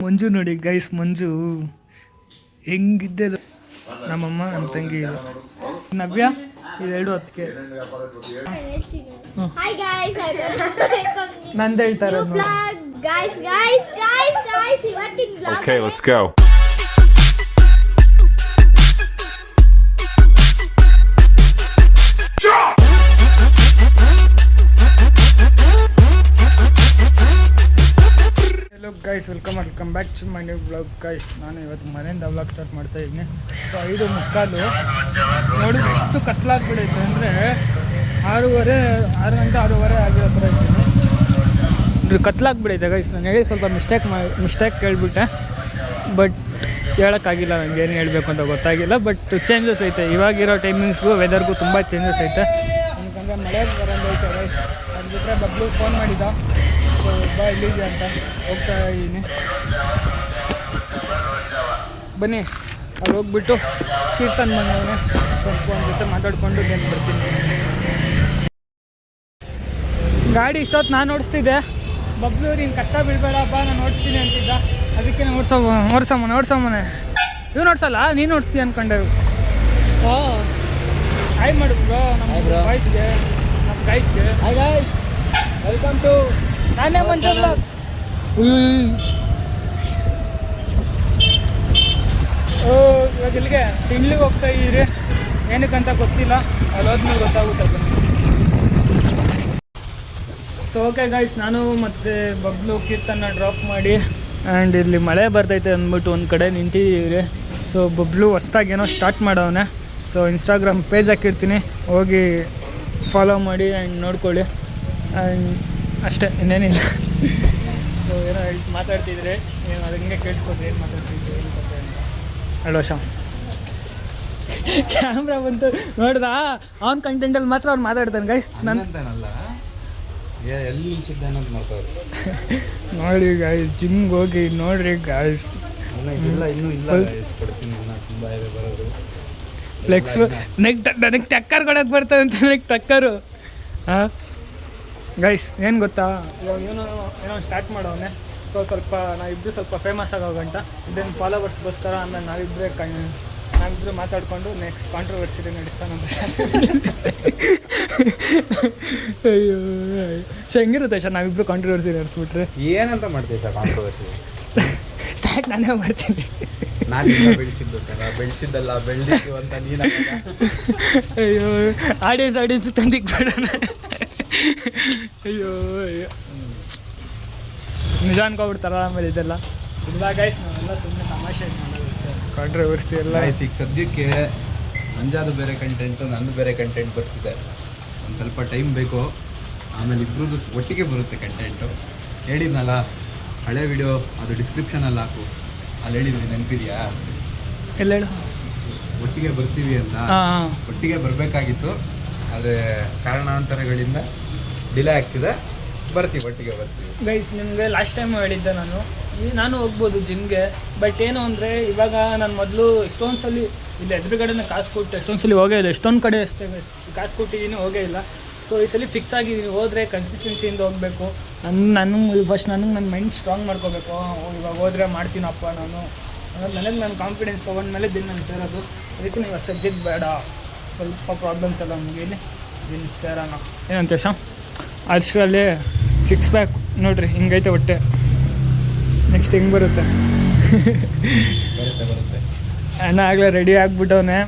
ಮಂಜು ನೋಡಿ ಗೈಸ್, ಮಂಜು ಹೆಂಗಿದ್ದೆ. ನಮ್ಮಮ್ಮ ನಮ್ಮ ತಂಗಿ ನವ್ಯ ಇದೆರಡು ಹೊತ್ತಿಗೆ ನಂದು ಹೇಳ್ತಾರೆ. Okay, let's go. Hello guys, welcome back to my new blog guys. ನಾನು ಇವತ್ತು ಮನೆಯಿಂದ ಬ್ಲಾಗ್ ಸ್ಟಾರ್ಟ್ ಮಾಡ್ತಾ ಇದ್ದೀನಿ. ಸೊ 5:45 ನೋಡಿ ಎಷ್ಟು ಕತ್ಲಾಗ್ಬಿಡೈತೆ ಅಂದರೆ 6 ಗಂಟೆ 6:30 ಆಗಿರೋ ಥರ ಇದ್ದೀನಿ. ಕತ್ಲಾಗ್ಬಿಡೈತೆ ಗೈಸ್. ನಾನು ಹೇಳಿ ಸ್ವಲ್ಪ ಮಿಸ್ಟೇಕ್ ಕೇಳಿಬಿಟ್ಟೆ, ಬಟ್ ಹೇಳೋಕ್ಕಾಗಿಲ್ಲ, ನನಗೆ ಏನು ಹೇಳಬೇಕು ಅಂತ ಗೊತ್ತಾಗಿಲ್ಲ. ಬಟ್ ಚೇಂಜಸ್ ಐತೆ, ಇವಾಗಿರೋ ಟೈಮಿಂಗ್ಸ್ಗೂ ವೆದರ್ಗೂ ತುಂಬ ಚೇಂಜಸ್ ಐತೆ. ಯಾಕಂದರೆ ಮಳೆ ಬರೋದೈತೆ ಗೈಸ್. ಅದು ಬಿಟ್ಟರೆ ಬಬ್ಲು ಫೋನ್ ಮಾಡಿದ್ದ, ಸೊ ಬಾ ಇಲ್ಲಿದೆ ಅಂತ ಹೋಗ್ತಾ ಇದ್ದೀನಿ. ಬನ್ನಿ ಅಲ್ಲಿ ಹೋಗ್ಬಿಟ್ಟು ಕೀರ್ತನ್ ಬಂದವನೇ, ಸ್ವಲ್ಪ ಒಂದು ಜೊತೆ ಮಾತಾಡ್ಕೊಂಡು ಏನು ಬರ್ತೀನಿ. ಗಾಡಿ ಇಷ್ಟೊತ್ತು ನಾನು ಓಡಿಸ್ತಿದ್ದೆ. ಬಬ್ಲು ನೀನು ಕಷ್ಟ ಬೀಳ್ಬೇಡಪ್ಪ, ನಾನು ಓಡಿಸ್ತೀನಿ ಅಂತಿದ್ದ. ಅದಕ್ಕೆ ಓಡ್ಸಮ್ಮನೆ ಇವ್ನು ಓಡಿಸಲ್ಲ, ನೀನು ಓಡಿಸ್ತೀಯ ಅಂದ್ಕೊಂಡೆ. ಹಾಯ್ ಮಾಡು ಬ್ರೋ ನಮ್ಮ ವಾಯ್ಸ್ಗೆ, ನಮ್ಮ ಗೈಸ್ಗೆ. ಹಾಯ್ ಗೈಸ್, ವೆಲ್ಕಮ್ ಟು ನಾನೇ ಮಂಜು ಬ್ಲಾಗ್. ಇವಾಗ ಇಲ್ಲಿಗೆ ತಿಂಗ್ಳಿಗೆ ಹೋಗ್ತಾ ಇದ್ದೀರಿ, ಏನಕ್ಕಂತ ಗೊತ್ತಿಲ್ಲ, ಅಲ್ಲಿ ಹೋದ್ಮೇಲೆ ಗೊತ್ತಾಗುತ್ತೆ ಬನ್ನಿ. ಸೊ ಓಕೆ ಗೈಸ್, ನಾನು ಮತ್ತು ಬಬ್ಲು ಕೀರ್ತನ ಡ್ರಾಪ್ ಮಾಡಿ ಆ್ಯಂಡ್ ಇಲ್ಲಿ ಮಳೆ ಬರ್ತೈತೆ ಅಂದ್ಬಿಟ್ಟು ಒಂದು ಕಡೆ ನಿಂತಿದ್ದೀವಿ. ಸೊ ಬಬ್ಲು ಹೊಸ್ದಾಗಿ ಏನೋ ಸ್ಟಾರ್ಟ್ ಮಾಡವನೆ. ಸೊ ಇನ್ಸ್ಟಾಗ್ರಾಮ್ ಪೇಜ್ ಹಾಕಿರ್ತೀನಿ, ಹೋಗಿ ಫಾಲೋ ಮಾಡಿ ಆ್ಯಂಡ್ ನೋಡ್ಕೊಳ್ಳಿ. ಆ್ಯಂಡ್ ಅಷ್ಟೇ, ಇನ್ನೇನಿಲ್ಲ. ಸೊ ಏನೋ ಮಾತಾಡ್ತಿದ್ರೆ ಏನು ಅದು ಹಿಂಗೆ ಕೇಳಿಸ್ಕೊಡ್ರಿ, ಏನು ಮಾತಾಡ್ತಿದ್ದೆ ಏನು ಕಥೆ ಅಂತ. ಅಲ್ವಾ ಶಾಮ್ ಕ್ಯಾಮ್ರಾ ಬಂತು ನೋಡ್ದ, ಅವ್ನ ಕಂಟೆಂಟಲ್ಲಿ ಮಾತ್ರ ಅವ್ನು ಮಾತಾಡ್ತಾನೆ ಗೈಸ್. ನನ್ನಲ್ಲ ಎಲ್ಲಿ ನೋಡಿ ಗಾಯ್ಸ್, ಜಿಮ್ಗೆ ಹೋಗಿ ನೋಡ್ರಿ ಗಾಯ್ಸ್. ಫ್ಲೆಕ್ಸ್ ನನಗೆ ಟಕ್ಕರ್ ಕೊಡೋಕೆ ಬರ್ತದೆ ಅಂತ, ನನಗೆ ಟಕ್ಕರು. ಹಾಂ ಗೈಸ್, ಏನು ಗೊತ್ತಾ, ಇವಾಗ ಏನೋ ಸ್ಟಾರ್ಟ್ ಮಾಡೋನೆ. ಸೊ ಸ್ವಲ್ಪ ನಾವಿಬ್ಬರು ಸ್ವಲ್ಪ ಫೇಮಸ್ ಆಗೋಗಂಟ ಇದನ್ನು ಫಾಲೋವರ್ಸ್ಗೋಸ್ಕರ ಆಮೇಲೆ ನಾವಿಬ್ಬರು ಮಾತಾಡಿಕೊಂಡು ನೆಕ್ಸ್ಟ್ ಕಾಂಟ್ರವರ್ಸಿ ನಡೆಸ್ತಾನಂತ. ಅಯ್ಯೋ ಹೆಂಗಿರುತ್ತೆ ಸರ್ ನಾವಿಬ್ಬರು ಕಾಂಟ್ರವರ್ಸಿ ನಡೆಸ್ಬಿಟ್ರೆ? ಏನಂತ ಮಾಡ್ತೀವಿ ಸರ್ ಕಾಂಟ್ರವರ್ಸಿ? ಸ್ಟಾರ್ಟ್ ನಾನೇ ಮಾಡ್ತೀನಿ. ನಾನು ಬೆಳೆಸಿದ್ದಲ್ಲ ಬೆಳೆದಿದ್ದು ಅಂತ ನೀನು. ಅಯ್ಯೋ ಆಡಿಯನ್ಸ್ ತಂದಿಕ್ಬೇಡಣ. ಅಯ್ಯೋ ನಿಜ ಅನ್ಕೊಬಿಡ್ತಾರ ಆಮೇಲೆ ಇದೆಲ್ಲ. ಇಲ್ಲ ಗೈಸ್, ನಾವೆಲ್ಲ ಸುಮ್ಮನೆ ತಮಾಷೆ ಮಾಡೋದು ಅಷ್ಟೇ, ಕಾಂಟ್ರವರ್ಸಿ ಎಲ್ಲ. ಈಗ ಸದ್ಯಕ್ಕೆ ಮಂಜಾದು ಬೇರೆ ಕಂಟೆಂಟು, ನಂದು ಬೇರೆ ಕಂಟೆಂಟ್ ಬರ್ತಿದೆ. ಒಂದು ಸ್ವಲ್ಪ ಟೈಮ್ ಬೇಕು, ಆಮೇಲೆ ಇಬ್ಬರದ್ದು ಒಟ್ಟಿಗೆ ಬರುತ್ತೆ ಕಂಟೆಂಟು. ಹೇಳಿದ್ನಲ್ಲ ಹಳೆ ವಿಡಿಯೋ, ಅದು ಡಿಸ್ಕ್ರಿಪ್ಷನಲ್ಲಿ ಹಾಕು, ಅಲ್ಲಿ ಹೇಳಿದ್ವಿ ನೆನಪಿದೆಯಾ? ಎಲ್ಲ ಹೇಳು. ಒಟ್ಟಿಗೆ ಬರ್ತೀವಿ ಅಂತ. ಒಟ್ಟಿಗೆ ಬರಬೇಕಾಗಿತ್ತು, ಆದರೆ ಕಾರಣಾಂತರಗಳಿಂದ ಡಿಲೇ ಆಗ್ತಿದೆ. ಒಟ್ಟಿಗೆ ಬರ್ತೀವಿ ಗೈಸ್. ನಿಮಗೆ ಲಾಸ್ಟ್ ಟೈಮ್ ಹೇಳಿದ್ದೆ ನಾನು ಹೋಗ್ಬೋದು ಜಿಮ್ಗೆ, ಬಟ್ ಏನು ಅಂದರೆ ಇವಾಗ ನಾನು ಮೊದಲು ಎಷ್ಟೊಂದು ಸಲ ಇಲ್ಲಿ ಎದುರುಗಡೆನೇ ಕಾಸು ಕೊಟ್ಟು ಎಷ್ಟೊಂದು ಸಲ ಹೋಗೇ ಇಲ್ಲ. ಎಷ್ಟೊಂದು ಕಡೆ ಅಷ್ಟೇ ಕಾಸು ಕೊಟ್ಟಿದ್ದೀನಿ, ಹೋಗೇ ಇಲ್ಲ. ಸೊ ಈ ಸಲ ಫಿಕ್ಸ್ ಆಗಿದ್ದೀನಿ, ಹೋದರೆ ಕನ್ಸಿಸ್ಟೆನ್ಸಿಯಿಂದ ಹೋಗಬೇಕು. ನನಗೆ ಫಸ್ಟ್ ನನ್ನ ಮೈಂಡ್ ಸ್ಟ್ರಾಂಗ್ ಮಾಡ್ಕೋಬೇಕು. ಇವಾಗ ಹೋದರೆ ಮಾಡ್ತೀನಪ್ಪ ನಾನು, ನನಗೆ ನಾನು ಕಾನ್ಫಿಡೆನ್ಸ್ ತೊಗೊಂಡ್ಮೇಲೆ ದಿನ ನಾನು ಸೇರೋದು. ಅದಕ್ಕೆ ನೀವು ಸದ್ಯಕ್ಕೆ ಬೇಡ, ಸ್ವಲ್ಪ ಪ್ರಾಬ್ಲಮ್ಸ್ ಎಲ್ಲ ಮುಗೀಲಿ, ದಿನ ಸೇರೋಣ. ಏನಂತ ಶಾಮ್? ಅಷ್ಟರಲ್ಲಿ 6 ಪ್ಯಾಕ್ ನೋಡಿರಿ, ಹಿಂಗೈತೆ ಹೊಟ್ಟೆ. ನೆಕ್ಸ್ಟ್ ಹಿಂಗೆ ಬರುತ್ತೆ. ಅಣ್ಣ ಆಗಲೇ ರೆಡಿ ಆಗಿಬಿಟ್ಟವನೆ,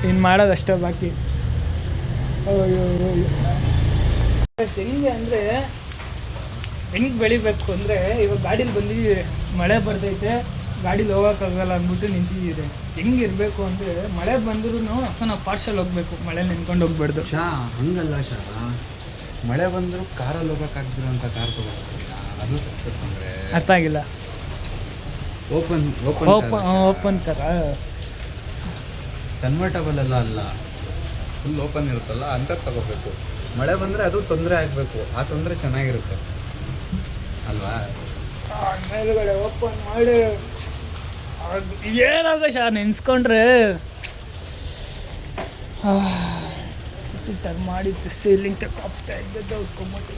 ಇನ್ನು ಮಾಡೋದಷ್ಟೇ ಬಾಕಿ. ಅಯ್ಯೋ ಹೆಂಗೆ ಅಂದರೆ ಹೆಂಗೆ ಬೆಳಿಬೇಕು ಅಂದರೆ, ಇವಾಗ ಗಾಡೀಲಿ ಬಂದಿದ್ದೀರಿ, ಮಳೆ ಬರ್ತೈತೆ, ಗಾಡೀಲಿ ಹೋಗೋಕ್ಕಾಗಲ್ಲ ಅಂದ್ಬಿಟ್ಟು ನಿಂತಿದ್ದೀರಿ. ಹೆಂಗಿರಬೇಕು ಅಂದರೆ, ಮಳೆ ಬಂದ್ರೂ ನಾವು ಪಾರ್ಷಲ್ ಹೋಗಬೇಕು, ಮಳೆ ನಿಂತ್ಕೊಂಡು ಹೋಗ್ಬಾರ್ದು. ಹಂಗಲ್ಲ ಮಳೆ ಬಂದರೂ ಕಾರಲ್ಲಿ ಹೋಗೋಕ್ಕಾಗ್ದಿರೋ ಅಂತ ಕಾರ್ ತೊಗೊಳ್ತೀವಿ, ಅದು ಸಕ್ಸಸ್ ಅಂದರೆ. ಅರ್ಥ ಆಗಿಲ್ಲ. ಓಪನ್ ಕಾರ ಕನ್ವರ್ಟಬಲ್ ಅಲ್ಲ, ಫುಲ್ ಓಪನ್ ಇರುತ್ತಲ್ಲ ಅಂಥದ್ದು ತಗೋಬೇಕು. ಮಳೆ ಬಂದರೆ ಅದು ತೊಂದರೆ ಆಗಬೇಕು, ಆ ತೊಂದರೆ ಚೆನ್ನಾಗಿರುತ್ತೆ ಅಲ್ವಾ? ಮೇಲುಗಡೆ ಓಪನ್ ಮಾಡಿ ಏನಾಗ ನೆನ್ಸ್ಕೊಂಡ್ರೆ ಸಿಟ್ಟಾಗಿ ಮಾಡಿದ್ದು. ಸೀಲಿಂಗ್ ತಪ್ಪಿಸ್ತಾ ಇದ್ದದ್ದು ಉಸ್ಕೊಂಬಿಟ್ಟು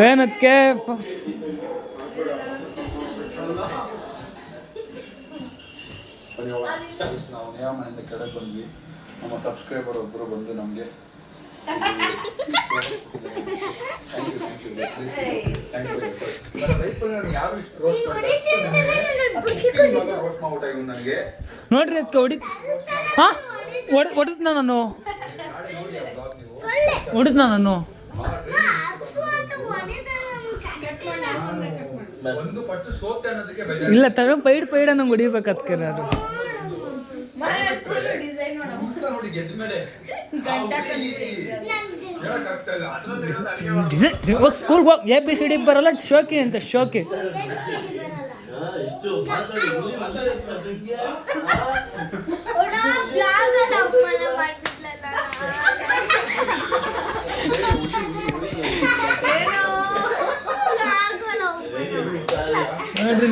ಏನದಕ್ಕೆ ನಾವು ನಿಯಮದಿಂದ ಕೆಳಗೆ ಬಂದ್ವಿ. ನಮ್ಮ ಸಬ್ಸ್ಕ್ರೈಬರ್ ಒಬ್ಬರು ಬಂದು ನಮಗೆ ನೋಡ್ರಿ ಅದಕ್ಕೆ ಹಾಂ ಹೊಡೆದ್ನ ನಾನು ನಾನು ಇಲ್ಲ ತಗೋ ಪೈಡ್ ನಂಗೆ ಹೊಡಿಬೇಕು ಅದಕ್ಕೆ ನಾನು ಸ್ಕೂಲ್ಗೆ ಹೋಗಿ ABCD ಬರಲ್ಲ ಶೋಕಿ ಅಂತ ಶೋಕಿ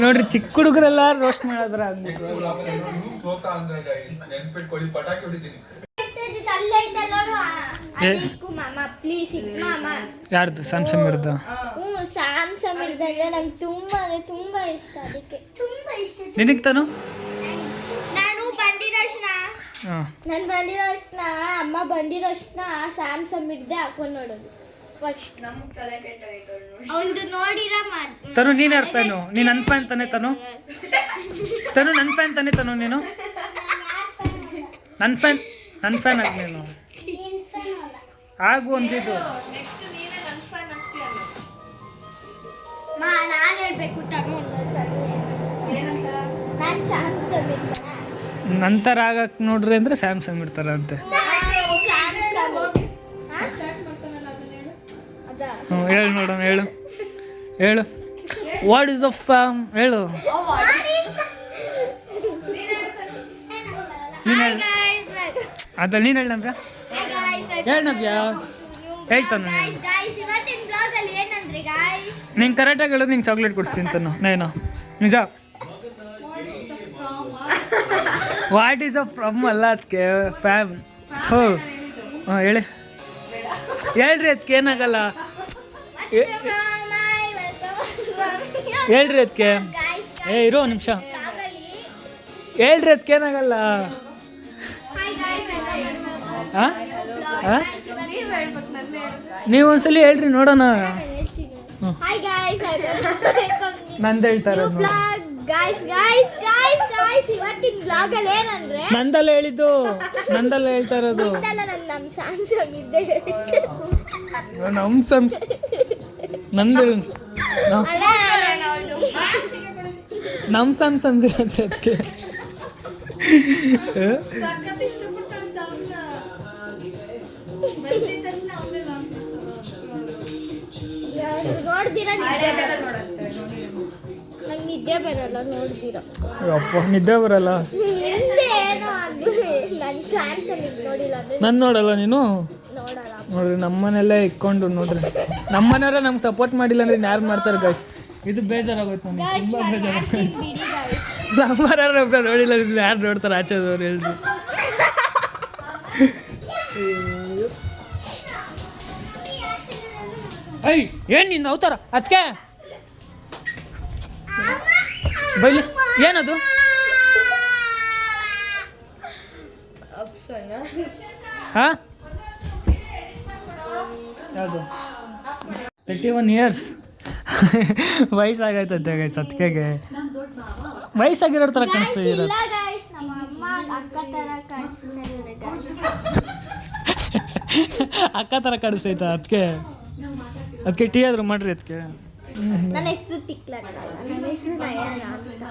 ನೋಡ್ರಿ ಚಿಕ್ಕ ಹುಡುಗರೆಲ್ಲ ರೋಸ್ಟ್ ಮಾಡಿದ್ರ ಯಾರ್ದು ಸ್ಯಾಮ್ಸಂಗ್ ಇರ್ದು ಸ್ಯಾಮ್ಸಂಗ್ ಇದ್ದಂಗೆ ನಂಗೆ ತುಂಬಾ ಇಷ್ಟ. ಅದಕ್ಕೆ ತುಂಬಾ ಇಷ್ಟ. ನಿನಗೆ ತಾನು ನಾನು ಬಂದಿರೋ ಅಷ್ಟನ ಅಮ್ಮ ಬಂದಿರೋ ಅಷ್ಟನ ಸ್ಯಾಮ್ಸಂಗ್ ಇದ್ದೆ ಹಾಕೊಂಡು ನೋಡೋದು ಫಸ್ಟ್. ನಮ್ಗೆ ತಲೆ ಕೆಟ್ಟೋಯ್ತು ಅವ್ನು ನೋಡಿರ ತನು ನೀನು ಯಾರು ಫ್ಯಾನು? ನೀನು ನನ್ನ ಫ್ಯಾನ್ ತಾನೆ ತನು? ನನ್ನ ಫ್ಯಾನ್ ತಾನೆ ತನು? ನೀನು ನನ್ನ ಫ್ಯಾನ್ ಆಗಿ ನೀನು ಆಗು ಅಂತಿದ್ದು. ನಾನು ಹೇಳ್ಬೇಕು ತನು ನಾನು ಸ್ಯಾಮ್ಸಂಗ್ ಇರ್ತಾನೆ ನಂತರ ಆಗಕ್ಕೆ ನೋಡ್ರಿ ಅಂದರೆ ಸ್ಯಾಮ್ಸಂಗ್ ಇರ್ತಾರಂತೆ. ಹೇಳು ನೋಡೋಣ, ಹೇಳು ವಾಟ್ ಇಸ್ ಅ ಫ್ಯಾಮ್ ಹೇಳು. ಅದ ನೀನು ಹೇಳು ನವ್ಯ, ಹೇಳು ನವ್ಯ, ಹೇಳ್ತಾನೆ ನಿಂಗೆ ಕರೆಕ್ಟಾಗಿ ಹೇಳೋದು. ನಿಂಗೆ ಚಾಕ್ಲೇಟ್ ಕೊಡಿಸ್ತೀನಿ ತಾನು ನೇನು ನಿಜ. ವಾಟ್ ಈಸ್ ಅ ಫ್ರಮ್ ಅಲ್ಲ ಅದಕ್ಕೆ ಫ್ಯಾಮ್. ಹಾಂ ಹೇಳ್ರಿ ಅದಕ್ಕೆ ಏನಾಗಲ್ಲ, ಹೇಳ್ರಿ ಅದಕ್ಕೆ. ಇರೋ ಒಂದು ನಿಮಿಷ, ಹೇಳ್ರಿ ಅದಕ್ಕೆ ಏನಾಗಲ್ಲ. ಹಾಂ ನೀವು ಒಂದ್ಸಲಿ ಹೇಳ್ರಿ ನೋಡೋಣ. ನಂದು ಹೇಳ್ತಾರೆ ಇವತ್ತಿನ ಬ್ಲಾಗ್ ಅಲ್ಲಿ ಏನಂದ್ರೆ ನಂದಲ್ಲ ಹೇಳಿದ್ದು, ನಂದಲ್ಲ ಹೇಳ್ತಾ ಇರೋದು. ನಮ್ಮ ಸ್ಯಾಮ್ಸಂಗ್ ಇದ್ದೆ ನಮ್ಮ ಸ್ಯಾಮ್ಸಂಗ್ ಇರುತ್ತೆ ಅದಕ್ಕೆ. ನೋಡ್ದಿರ ನಂಗೆ ನಿದ್ದೆ ಬರಲ್ಲ ನೋಡ್ದಿರ. ಅಪ್ಪ ನಿದ್ದೆ ಬರಲ್ಲ. ನನ್ನ ಸ್ಯಾಮ್ಸಂಗ್ ನೋಡಿಲ್ಲ ಅಂದ್ರೆ ನಾನು ನೋಡಲ್ಲ ನೀನು ನೋಡಲ್ಲ. ನೋಡ್ರಿ ನಮ್ಮನೆಲ್ಲ ಇಕ್ಕೊಂಡು ನೋಡ್ರಿ, ನಮ್ಮನೆಯವರ ನಮ್ಗೆ ಸಪೋರ್ಟ್ ಮಾಡಿಲ್ಲ ಅಂದ್ರೆ ಯಾರು ಮಾಡ್ತಾರೆ ಗೈಸ್. ಇದು ಬೇಜಾರಾಗೋಯ್ತು ನನಗೆ, ತುಂಬ ಬೇಜಾರಾಗೋಯ್ತು. ನಮ್ಮನೆಯವ್ರ ನೋಡಿಲ್ಲ ಯಾರು ನೋಡ್ತಾರೆ ಆಚೆದವ್ರು ಹೇಳ್ರಿ. ಐ ಏನು ನಿನ್ನ ಅವತಾರ ಅದಕ್ಕೆ ಬೈಲಿ ಏನದು? ಹಾಂ ಯಾವುದು 31 years ವಯಸ್ಸಾಗೈತಂತೆ ಗೈಸ್. ಅದಕ್ಕೆ ವಯಸ್ಸಾಗಿರೋರ ಥರ ಕಾಣಿಸ್ತಾ ಇರೋದು. ಅಕ್ಕ ಥರ ಕಾಣಿಸ್ತೈತ ಅದಕ್ಕೆ ಟೀ ಆದರೂ ಮಾಡ್ರಿ ಅದಕ್ಕೆ. ನನ್ನ ಹೆಸರು ತಿಕ್ಲಣ್ಣ, ನನ್ನ ಹೆಸರು ನಯನ ಅಂತ.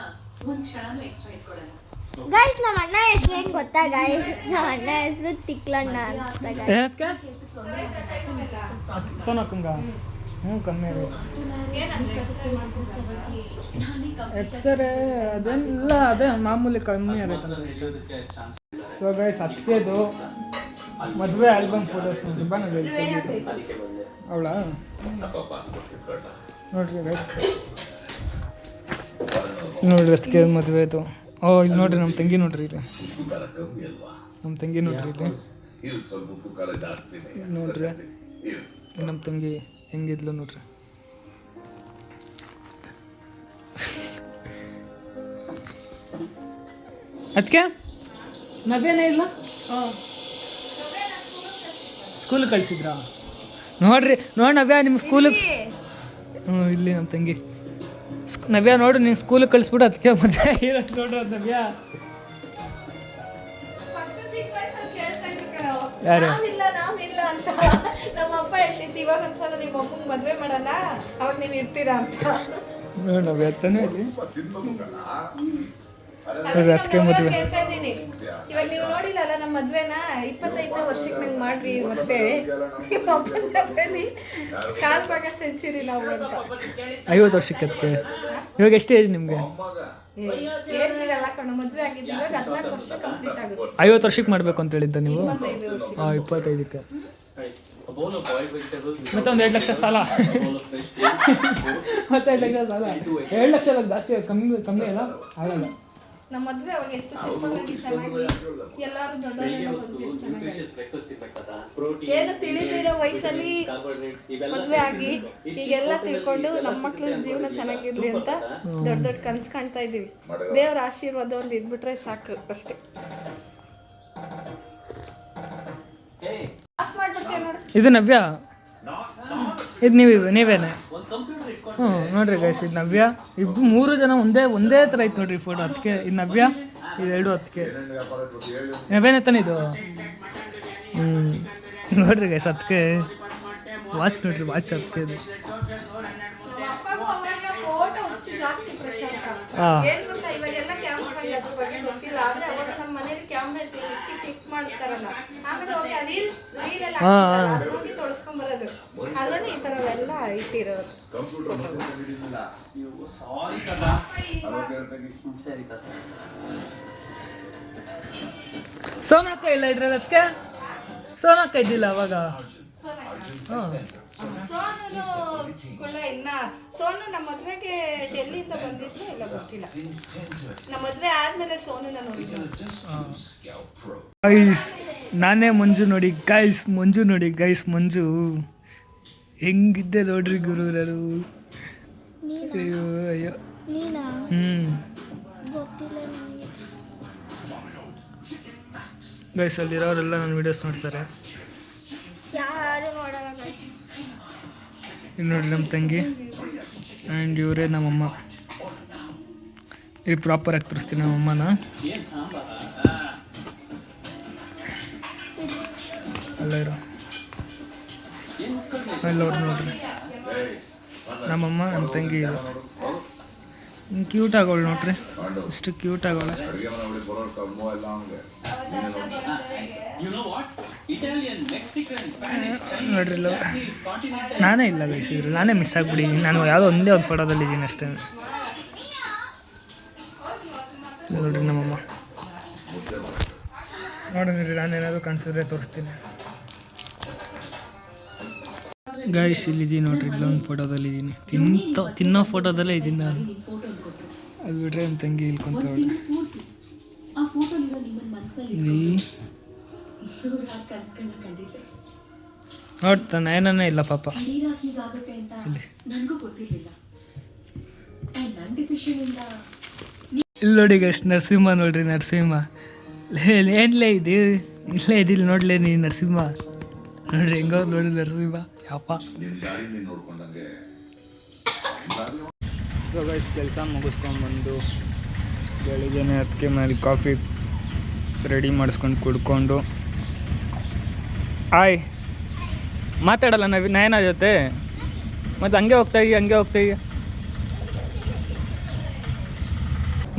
ಗೈಸ್ ನಮ್ಮ ಅಣ್ಣ ಹೆಸರು ಏನು ಗೊತ್ತಾ ಗೈಸ್? ನಮ್ಮ ಅಣ್ಣ ಹೆಸರು ತಿಕ್ಲಣ್ಣ ಅಂತ ಗೈಸ್. ಏನಕ್ಕೆ ಸೋನಕ್ಕಂಗ ಕಮ್ಮಿ ಆಗುತ್ತೆ. ಎಕ್ಸ್ರೇ ಅದೆಲ್ಲ ಅದೇ ಮಾಮೂಲಿ ಕಮ್ಮಿ ಆಗೈತಂತ ಇಷ್ಟ. ಸೊ ಗೈಸ್ ಅದಕ್ಕೆದು ಮದುವೆ ಆಲ್ಬಮ್ ಫೋಟೋಸ್ ನೋಡ್ರಿ ಬಾ ನಾವು ಅವಳ ನೋಡ್ರಿ ಗೈಸ್, ನೋಡ್ರಿ ಅದಕ್ಕೆ ಮದುವೆದು. ಇಲ್ಲಿ ನೋಡ್ರಿ ನಮ್ಮ ತಂಗಿ ನೋಡ್ರಿ, ಇಲ್ಲಿ ನಮ್ಮ ತಂಗಿ ನೋಡ್ರಿ, ಇಲ್ಲಿ ನೋಡ್ರಿ ನಮ್ಮ ತಂಗಿ ಹೆಂಗಿದ್ಲು ನೋಡ್ರಿ. ಅದಕ್ಕೆ ನವ್ಯನೇ ಇಲ್ಲ ಸ್ಕೂಲಿಗೆ ಕಳಿಸಿದ್ರಾ? ನೋಡ್ರಿ ನವ್ಯ ನಿಮ್ಮ ಸ್ಕೂಲಿಗೆ. ಹ್ಞೂ ಇಲ್ಲಿ ನಮ್ಮ ತಂಗಿ ನವ್ಯ ನೋಡು ನಿಂಗೆ ಸ್ಕೂಲಿಗೆ ಕಳಿಸ್ಬಿಟ್ಟು ಅದಕ್ಕೆ ಮದುವೆ ಇರೋದು ನೋಡ್ರಿ ಅದು ನವ್ಯ. ಯಾರು ನಾವಿಲ್ಲ ಅಂತ ನಮ್ಮ ಅಪ್ಪ ಹೇಳ್ತಿತ್ತು, ಇವಾಗ ಒಂದ್ಸಲ ನಿಮ್ಮ ಅಪ್ಪಂಗೆ ಮದ್ವೆ ಮಾಡೋಣ, ಅವಾಗ ನೀವು ಇರ್ತೀರಾ ಅಂತ. ನೋಡಿ ನವ್ಯ ತಾನೇ ಇಲ್ಲಿ ಅದಕ್ಕೆ ಮದುವೆ ಹೇಳ್ತಾ ಇದ್ದೀನಿ. ಇವಾಗ ನೀವು ನೋಡಿಲ್ಲಲ್ಲ ನಮ್ಮ ಮದ್ವೆನ 25ನೇ ವರ್ಷಕ್ಕೆ ನಂಗೆ ಮಾಡ್ರಿ ಮತ್ತೆ ನಿಮ್ಮ ಅಪ್ಪನ ಜೊತೆಲಿ ಕಾಲ್ ಭಾಗ ಸೆಂಚುರಿ ನಾವು ಅಂತ. 50 ವರ್ಷಕ್ಕೆ ಅದಕ್ಕೆ. ಇವಾಗ ಎಷ್ಟು ಏಜ್ ನಿಮಗೆ? ಏಜ್ ಇರಲ್ಲ ಕಣೋ, ಮದ್ವೆ ಆಗಿದ್ದು ಇವಾಗ 14 ವರ್ಷ ಕಂಪ್ಲೀಟ್ ಆಗುತ್ತೆ. 50 ವರ್ಷಕ್ಕೆ ಮಾಡಬೇಕು ಅಂತ ಹೇಳಿದ್ದ ನೀವು? 25 ವರ್ಷ. 25ಕ್ಕೆ ಮತ್ತೆ ಒಂದು 2 ಲಕ್ಷ ಸಾಲ. ಮತ್ತೆ 2 ಲಕ್ಷ ಸಾಲ. 2 ಲಕ್ಷ ಅಲ್ಲ, ಜಾಸ್ತಿ ಕಮ್ಮಿ ಅಲ್ಲ ಆಗಲ್ಲ. ನಮ್ಮ ಮದ್ವೆ ಅವಾಗ ಎಷ್ಟು ಸಿಂಪಲ್ ಆಗಿ ಚೆನ್ನಾಗಿ ಎಲ್ಲಾರು ದೊಡ್ಡವರೆಲ್ಲ ಬಂದು ಎಷ್ಟು ಚೆನ್ನಾಗಿ ಏನು ತಿಳಿದಿರೋ ವಯಸ್ಸಲ್ಲಿ ಮದ್ವೆ ಆಗಿ ಈಗೆಲ್ಲ ತಿಳ್ಕೊಂಡು ನಮ್ಮ ಮಕ್ಳು ಜೀವನ ಚೆನ್ನಾಗಿರ್ಲಿ ಅಂತ ದೊಡ್ಡ ದೊಡ್ಡ ಕನ್ಸು ಕಾಣ್ತಾ ಇದೀವಿ. ದೇವ್ರ ಆಶೀರ್ವಾದ ಒಂದು ಇದ್ಬಿಟ್ರೆ ಸಾಕು ಅಷ್ಟೇ. ಇದು ನವ್ಯ, ಇದು ನೀವೇನೆ? ಹ್ಞೂ ನೋಡ್ರಿ ಗೈಸ್, ಇದು ನವ್ಯ. ಇಬ್ಬರು 3 ಜನ ಒಂದೇ ಥರ ಐತೆ ನೋಡ್ರಿ ಫೋಟೋ. ಅದಕ್ಕೆ ಇದು ನವ್ಯ, ಇದು 2 ಅದಕ್ಕೆ ನವ್ಯನೇ ತಾನೆ ಇದು. ನೋಡ್ರಿ ಗೈಸ್, ಅದಕ್ಕೆ ವಾಚ್ ನೋಡ್ರಿ, ವಾಚ್ ಅದಕ್ಕೆ ಇದು. ಫೋಟೋ ಹುಚ್ಚು ಜಾಸ್ತಿ ಪ್ರಶಾಂತ. ಹಾಂ ಏನ್ ಗೊತ್ತಾ, ಇವಾಗೆಲ್ಲ ಕ್ಯಾಮ್ರಾ ಅದ್ರ ಬಗ್ಗೆ ಗೊತ್ತಿಲ್ಲ, ಆದ್ರೆ ಅವಾಗ ನಮ್ಮ ಮನೇಲಿ ಕ್ಯಾಮ್ರಾ ಕ್ಲಿಕ್ ಮಾಡ್ತಾರಲ್ಲ, ಆಮೇಲೆ ಹೋಗಿ ರೀಲ್ ಎಲ್ಲ ಅದ್ರ ಹೋಗಿ ತೊಳಸ್ಕೊಂಡ್ ಬರೋದು. ಅದನ್ನ ಈ ತರ ಎಲ್ಲ ಇಟ್ಟಿರೋದು. ಸೋನಾಕ ಇಲ್ಲ ಇದ್ರಲ್ಲಿ, ಅದಕ್ಕೆ ಸೋನಾಕ ಇದ್ದಿಲ್ಲ ಅವಾಗ. ಸೋನು ಕೂಡ ಇನ್ನ ಸೋನು ನಮ್ಮ ಮದ್ವೆಗೆ ಡೆಲ್ಲಿಯಿಂದ ಬಂದಿದ್ರು ಇಲ್ಲ ಗೊತ್ತಿಲ್ಲ. ನಮ್ಮ ಮದ್ವೆ ಆದ್ಮೇಲೆ ಸೋನುನ ನೋಡಿದ್ರು. ಗೈಸ್ ನಾನೇ ಮಂಜು ನೋಡಿ ಗೈಸ್, ಮಂಜು ನೋಡಿ ಗೈಸ್, ಮಂಜು ಹೆಂಗಿದ್ದೆ ನೋಡ್ರಿ ಗುರುಗಳು. ಅಯ್ಯೋ ಅಯ್ಯೋ. ಗೈಸ್ ಅಲ್ಲಿರೋರೆಲ್ಲ ನನ್ನ ವಿಡಿಯೋಸ್ ನೋಡ್ತಾರೆ. ಇಲ್ಲಿ ನೋಡ್ರಿ ನಮ್ಮ ತಂಗಿ ಆ್ಯಂಡ್ ಇವರೇ ನಮ್ಮಮ್ಮ. ಇಲ್ಲಿ ಪ್ರಾಪರಾಗಿ ತೋರಿಸ್ತೀನಿ ನಮ್ಮಮ್ಮನ. ಅಲ್ಲ ಇರೋ ಎಲ್ಲವ್ರು ನೋಡ್ರಿ ನಮ್ಮಮ್ಮ, ನಮ್ಮ ತಂಗಿ. ಇದು ಹಿಂಗೆ ಕ್ಯೂಟ್ ಆಗೋಳು ನೋಡ್ರಿ, ಇಷ್ಟು ಕ್ಯೂಟ್ ಆಗೋಳೆ. ನೋಡ್ರಿ ಇಲ್ಲ, ನಾನೇ ಇಲ್ಲ ಗೈಸ್, ಇದ್ರು ನಾನೇ ಮಿಸ್ ಆಗಿಬಿಡಿ. ನಾನು ಯಾವುದೋ ಒಂದೇ ಒಂದು ಫೋಟೋದಲ್ಲಿ ಇದ್ದೀನಿ ಅಷ್ಟೇ. ನೋಡ್ರಿ ನಮ್ಮಮ್ಮ ನೋಡಿದ್ರಿ, ನಾನೇನಾದರೂ ಕಾಣಿಸಿದ್ರೆ ತೋರಿಸ್ತೀನಿ ಗೈಸ್. ಇಲ್ಲಿದ್ದೀನಿ ನೋಡ್ರಿ, ಇಲ್ಲೊಂದು ಫೋಟೋದಲ್ಲಿ ಇದ್ದೀನಿ, ತಿನ್ನೋ ಫೋಟೋದಲ್ಲೇ ಇದ್ದೀನಿ ನಾನು. ಅದು ಬಿಟ್ರೆ ನಮ್ಮ ತಂಗಿ ಇಲ್ಕೊಂತವಳೆ ಇಲ್ಲಿ ನೋಡ್ತಾ. ನಯನೇ ಇಲ್ಲ ಪಾಪ ಇಲ್ಲಿ. ಇಲ್ಲಿ ನೋಡಿ ಗೈಸ್, ನರಸಿಂಹ ನೋಡ್ರಿ, ನರಸಿಂಹ ಏನ್ಲೇ ಇದು, ಇಲ್ಲೇ ಇದಿಲ್ಲ ನೋಡ್ಲೇ ನೀ ನರಸಿಂಹ. ನೋಡ್ರಿ ಹೆಂಗೋ ನೋಡಿ ನರಸಿಂಹ ಯಪ್ಪ. ಸೊ ಗೈಸ್, ಕೆಲಸ ಮುಗಿಸ್ಕೊಂಡ್ಬಂದು ಬೆಳಿಗ್ಗೆನೇ ಅದಕ್ಕೆ ಮೇಲೆ ಕಾಫಿ ರೆಡಿ ಮಾಡಿಸ್ಕೊಂಡು ಕುಡ್ಕೊಂಡು, ಆಯ್ ಮಾತಾಡಲ್ಲ ನಯನ ಜೊತೆ, ಮತ್ತು ಹಂಗೆ ಹೋಗ್ತಾಯಿ.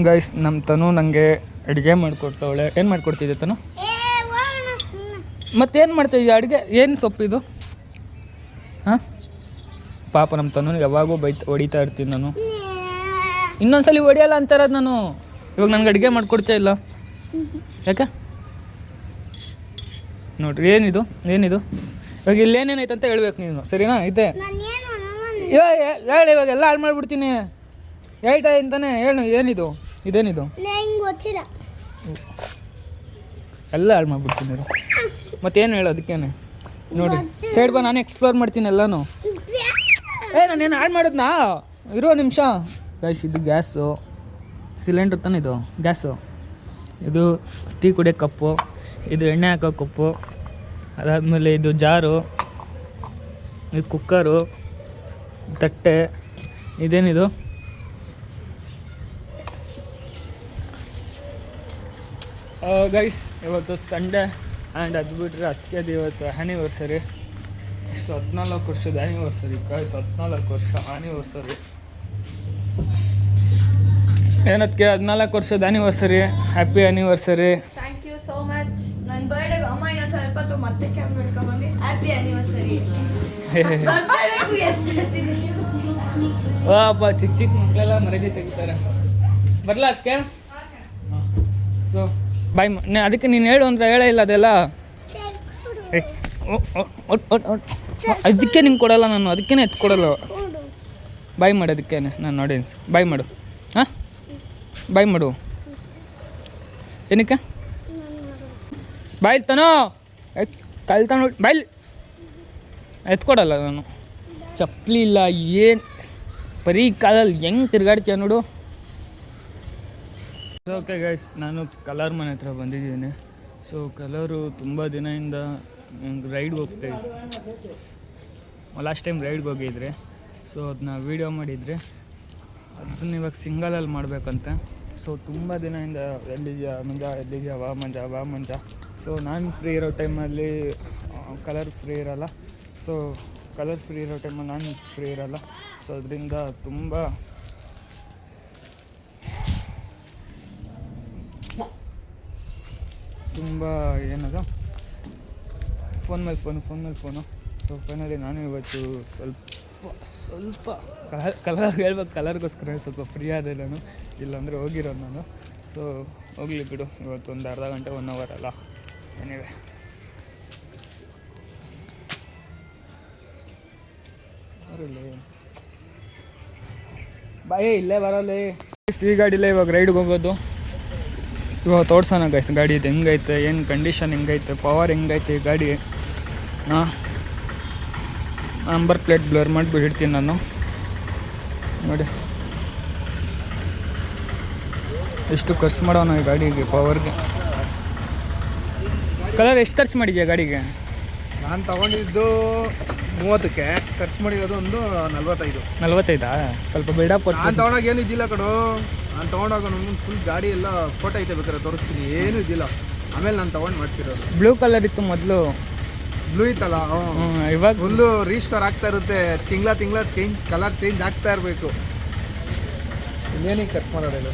ಗೈಸ್ ನಮ್ಮ ತನು ನನಗೆ ಅಡುಗೆ ಮಾಡಿಕೊಡ್ತಾವಳೆ. ಏನು ಮಾಡಿಕೊಡ್ತಿದ್ದೆ ತನು? ಮತ್ತೇನು ಮಾಡ್ತಾಯಿದ್ದೆ ಅಡುಗೆ? ಏನು ಸೊಪ್ಪಿದು? ಹಾಂ ಪಾಪ ನಮ್ಮ ತನುನಿಗೆ ಯಾವಾಗೂ ಹೊಡಿತಾ ಇರ್ತೀನಿ ನಾನು. ಇನ್ನೊಂದ್ಸಲಿ ಹೊಡಿಯಲ್ಲ ಅಂತಾರದು ನಾನು. ಇವಾಗ ನನಗೆ ಅಡುಗೆ ಮಾಡಿಕೊಡ್ತಾ ಇಲ್ಲ ಯಾಕೆ? ನೋಡ್ರಿ ಏನಿದು ಇವಾಗ ಇಲ್ಲೇನೇನೈತೆ ಅಂತ ಹೇಳ್ಬೇಕು ನೀನು, ಸರಿನಾ? ಐತೆ ಹೇಳಿ, ಇವಾಗ ಎಲ್ಲ ಹಾಳು ಮಾಡಿಬಿಡ್ತೀನಿ. ಹೇಳ್ತಾ ಅಂತಾನೆ ಹೇಳು. ಇದೇನಿದು ಎಲ್ಲ ಹಾಳು ಮಾಡಿಬಿಡ್ತೀನಿ. ಮತ್ತೇನು ಹೇಳು ಅದಕ್ಕೇನೆ? ನೋಡಿ ಸೈಡ್ ಬಾ, ನಾನು ಎಕ್ಸ್ಪ್ಲೋರ್ ಮಾಡ್ತೀನಿ ಎಲ್ಲನೂ. ನಾನೇನು ಆ್ಯಡ್ ಮಾಡಿದ್ನಾ ಇರೋ ನಿಮಿಷ ಗೈಸ್. ಇದು ಗ್ಯಾಸು ಸಿಲಿಂಡ್ರ್ ತಾನೆ, ಇದು ಗ್ಯಾಸು. ಇದು ಟೀ ಕುಡಿಯೋ ಕಪ್ಪು, ಇದು ಎಣ್ಣೆ ಹಾಕೋ ಕಪ್ಪು, ಅದಾದಮೇಲೆ ಇದು ಜಾರು, ಇದು ಕುಕ್ಕರು, ತಟ್ಟೆ, ಇದೇನಿದು ಗೈಸ್. ಇವತ್ತು ಸಂಡೇ ಆ್ಯಂಡ್ ಅದು ಬಿಟ್ಟರೆ ಅದಕ್ಕೆ ಇವತ್ತು ಆ್ಯನಿವರ್ಸರಿ. ಇಷ್ಟು 14 ವರ್ಷದ ಆ್ಯನಿವರ್ಸರಿ ಗೈಸ್, 14 ವರ್ಷ ಆ್ಯನಿವರ್ಸರಿ. ಏನದಕ್ಕೆ 14 ವರ್ಷದ anniversary, happy anniversary. Thank you so much. ನನ್ನ ಬರ್ಡೇಗೆ ಅಮ್ಮ ಇನ್ನೊಂದು ಸ್ವಲ್ಪ ಹೊತ್ತು ಮತ್ತೆ ಕ್ಯಾಮ್ರಾ ಹಿಡ್ಕೊಂಡ್ಬಂದು ಹ್ಯಾಪಿ ಆ್ಯನಿವರ್ಸರಿ. ಬರ್ಡೇಗೂ ಎಷ್ಟು ಹೇಳ್ತೀನಿ ಅಪ್ಪ, ಚಿಕ್ಕ ಚಿಕ್ಕ ಮಕ್ಕಳೆಲ್ಲ ಮರ್ಯಾದೆ ತೆಗಿತಾರೆ. ಬರಲ್ಲ ಅದಕ್ಕೆ. So bye. ಅದಕ್ಕೆ ನೀನು ಹೇಳು ಅಂದ್ರೆ ಹೇಳೇ ಇಲ್ಲ ಅದೆಲ್ಲ. ಅದಕ್ಕೆ ನಿಂಗೆ ಕೊಡಲ್ಲ ನಾನು, ಅದಕ್ಕೇ ಎತ್ಕೊಡಲ್ಲ. ಬಾಯ್ ಮಾಡು ಅದಕ್ಕೆ ನಾನು ಆಡಿಯನ್ಸ್. ಬಾಯ್ ಮಾಡು. ಹಾಂ ಬಾಯ್ ಮಾಡು. ಏನಕ್ಕೆ ಬಾಯ್ ತಾನೋ ಕಲ್ತಾನ ಬಾಯ್ಲಿ ಎತ್ಕೊಡಲ್ಲ ನಾನು. ಚಪ್ಪಲಿ ಇಲ್ಲ ಏನು, ಬರೀ ಕಾಲಲ್ಲಿ ಹೆಂಗೆ ತಿರ್ಗಾಡ್ತೀಯ ನೋಡು. ಓಕೆ ಗೈಸ್, ನಾನು ಕಲರ್ ಮನೆ ಹತ್ರ ಬಂದಿದ್ದೀನಿ. ಸೊ ಕಲರು ತುಂಬ ದಿನದಿಂದ ರೈಡ್ಗೆ ಹೋಗ್ತಾಯಿದ್ದೆ. ಲಾಸ್ಟ್ ಟೈಮ್ ರೈಡ್ಗೆ ಹೋಗಿದ್ರೆ, ಸೊ ಅದನ್ನ ವೀಡಿಯೋ ಮಾಡಿದರೆ ಅದನ್ನ ಇವಾಗ ಸಿಂಗಲಲ್ಲಿ ಮಾಡಬೇಕಂತ. ಸೊ ತುಂಬ ದಿನದಿಂದ ಎಲ್ಲಿದೆಯಾ ಮಂಜ, ಎಲ್ಲಿದೆಯಾ ವಾ ಮಂಜ. ಸೊ ನಾನು ಫ್ರೀ ಇರೋ ಟೈಮಲ್ಲಿ ಕಲರ್ ಫ್ರೀ ಇರೋಲ್ಲ. ಸೊ ಕಲರ್ ಫ್ರೀ ಇರೋ ಟೈಮಲ್ಲಿ ನಾನು ಫ್ರೀ ಇರೋಲ್ಲ. ಸೊ ಅದರಿಂದ ತುಂಬ ಏನದು ಫೋನ್ ಮೇಲೆ ಫೋನು. ಸೊ ಫೈನಲಿ ನಾನು ಇವತ್ತು ಸ್ವಲ್ಪ ಕಲರ್ ಹೇಳ್ಬೇಕು, ಕಲರ್ಗೋಸ್ಕರ ಸ್ವಲ್ಪ ಫ್ರೀ ಆದೆ ನಾನು, ಇಲ್ಲಾಂದರೆ ಹೋಗಿರೋದು ನಾನು. ಸೊ ಹೋಗ್ಲಿ ಬಿಡು, ಇವತ್ತು ಒಂದು ಅರ್ಧ ಗಂಟೆ 1 ಅವರ್ ಅಲ್ಲ. ಏನಿವೆ ಬಾಯ್ ಇಲ್ಲೇ ಬರಲ್ಲ. ಈ ಗಾಡಿಲೇ ಇವಾಗ ರೈಡ್ಗೆ ಹೋಗೋದು. ಇವಾಗ ತೋರ್ಸೋಣ ಗೈಸ್ ಗಾಡಿ ಇದು ಹೆಂಗೈತೆ, ಏನು ಕಂಡೀಷನ್ ಹೆಂಗೈತೆ, ಪವರ್ ಹೆಂಗೈತೆ ಈ ಗಾಡಿ. ಹಾಂ, ನಂಬರ್ ಪ್ಲೇಟ್ ಬ್ಲರ್ ಮಾಡಿಬಿಟ್ಟು ಇಡ್ತೀನಿ ನಾನು. ನೋಡಿ ಎಷ್ಟು ಖರ್ಚು ಮಾಡೋಣ ಈ ಗಾಡಿಗೆ, ಪವರ್ಗೆ. ಕಲರ್ ಎಷ್ಟು ಖರ್ಚು ಮಾಡಿದ್ಯಾ ಗಾಡಿಗೆ? ನಾನು ತೊಗೊಂಡಿದ್ದು 30ಕ್ಕೆ, ಖರ್ಚು ಮಾಡಿರೋದು ಒಂದು 45. ಸ್ವಲ್ಪ ಬಿಲ್ಡಪ್. ನಾನು ತೊಗೊಂಡಾಗ ಏನು ಇದ್ದಿಲ್ಲ ಕಣೋ. ನಾನು ತೊಗೊಂಡಾಗ ನಮ್ಮ ಫುಲ್ ಗಾಡಿ ಎಲ್ಲ ಫೋಟೋ ಐತೆ, ಬೇಕಾದ್ರೆ ತೋರಿಸ್ತೀನಿ. ಏನೂ ಇದ್ದಿಲ್ಲ. ಆಮೇಲೆ ನಾನು ತೊಗೊಂಡು ಮಾಡಿಸಿರೋದು. ಬ್ಲೂ ಕಲರ್ ಇತ್ತು ಮೊದಲು. ಬ್ಲೂ ಇತ್ತಲ್ಲ, ಇವಾಗ ಫುಲ್ಲು ರೀಸ್ಟೋರ್ ಆಗ್ತಾ ಇರುತ್ತೆ. ತಿಂಗಳ ಚೇಂಜ್, ಕಲರ್ ಚೇಂಜ್ ಆಗ್ತಾ ಇರಬೇಕು. ಇನ್ನೇನಿಗೆ ಖರ್ಚು ಮಾಡೋದಿಲ್ಲ.